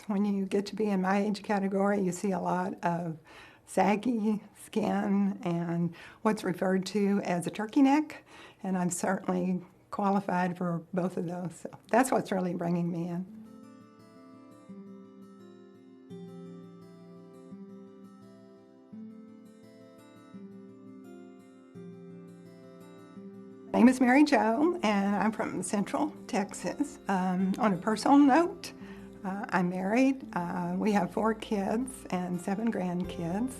When you get to be in my age category, you see a lot of saggy skin and what's referred to as a turkey neck, and I'm certainly qualified for both of those. So that's what's really bringing me in. My name is Mary Jo, and I'm from Central Texas. On a personal note, I'm married. We have 4 kids and 7 grandkids.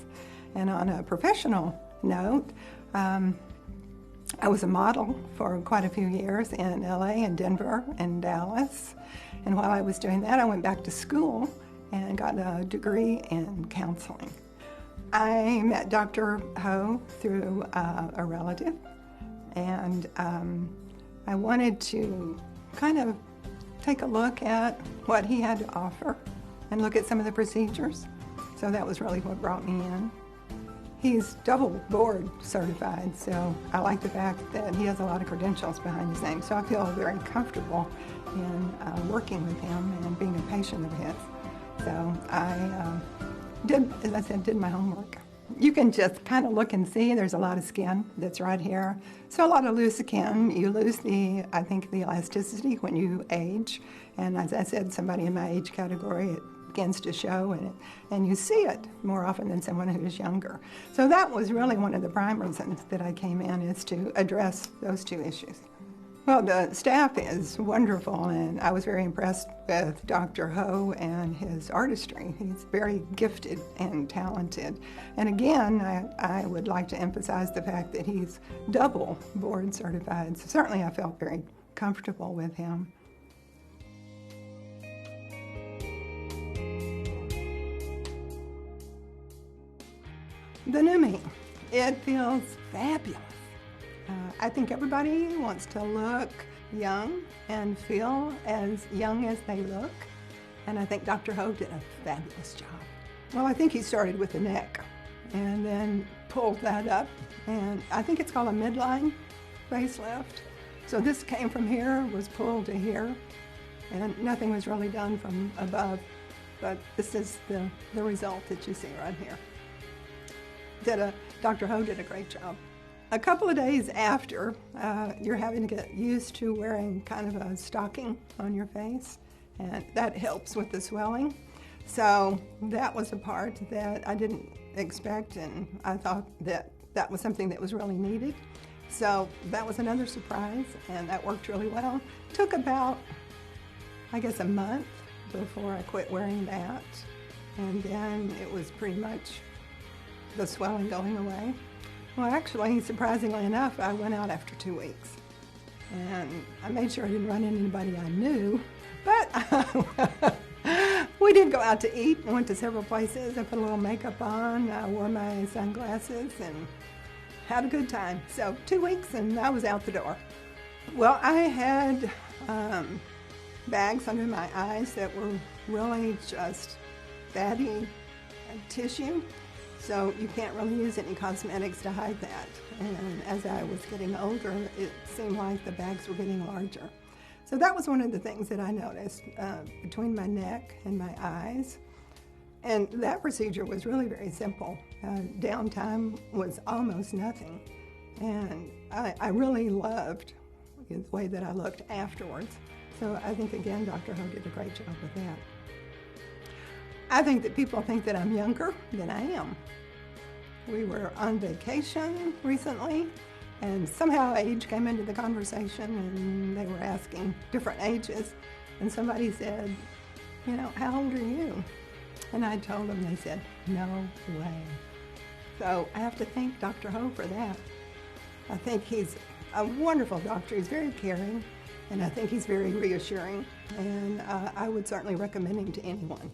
And on a professional note, I was a model for quite a few years in LA and Denver and Dallas. And while I was doing that, I went back to school and got a degree in counseling. I met Dr. Ho through a relative. And I wanted to kind of take a look at what he had to offer and look at some of the procedures. So that was really what brought me in. He's double board certified, so I like the fact that he has a lot of credentials behind his name. So I feel very comfortable in working with him and being a patient of his. So I did, as I said, did my homework. You can just kind of look and see there's a lot of skin that's right here. So a lot of loose skin. You lose I think the elasticity when you age. And as I said, somebody in my age category, it begins to show and you see it more often than someone who's younger. So that was really one of the prime reasons that I came in, is to address those 2 issues. Well, the staff is wonderful, and I was very impressed with Dr. Ho and his artistry. He's very gifted and talented. And again, I would like to emphasize the fact that he's double board certified. So certainly I felt very comfortable with him. The new me, it feels fabulous. I think everybody wants to look young and feel as young as they look, and I think Dr. Ho did a fabulous job. Well, I think he started with the neck and then pulled that up, and I think it's called a midline facelift. So this came from here, was pulled to here, and nothing was really done from above, but this is the result that you see right here. Dr. Ho did a great job. A couple of days after, you're having to get used to wearing kind of a stocking on your face, and that helps with the swelling. So that was a part that I didn't expect, and I thought that that was something that was really needed. So that was another surprise, and that worked really well. Took about, I guess, a month before I quit wearing that, and then it was pretty much the swelling going away. Well, actually, surprisingly enough, I went out after 2 weeks. And I made sure I didn't run into anybody I knew, but we did go out to eat and went to several places. I put a little makeup on, I wore my sunglasses, and had a good time. So 2 weeks and I was out the door. Well, I had bags under my eyes that were really just fatty tissue. So you can't really use any cosmetics to hide that. And as I was getting older, it seemed like the bags were getting larger. So that was one of the things that I noticed between my neck and my eyes. And that procedure was really very simple. Downtime was almost nothing. And I really loved the way that I looked afterwards. So I think, again, Dr. Ho did a great job with that. I think that people think that I'm younger than I am. We were on vacation recently, and somehow age came into the conversation, and they were asking different ages. And somebody said, you know, how old are you? And I told them, they said, no way. So I have to thank Dr. Ho for that. I think he's a wonderful doctor. He's very caring, and I think he's very reassuring, and I would certainly recommend him to anyone.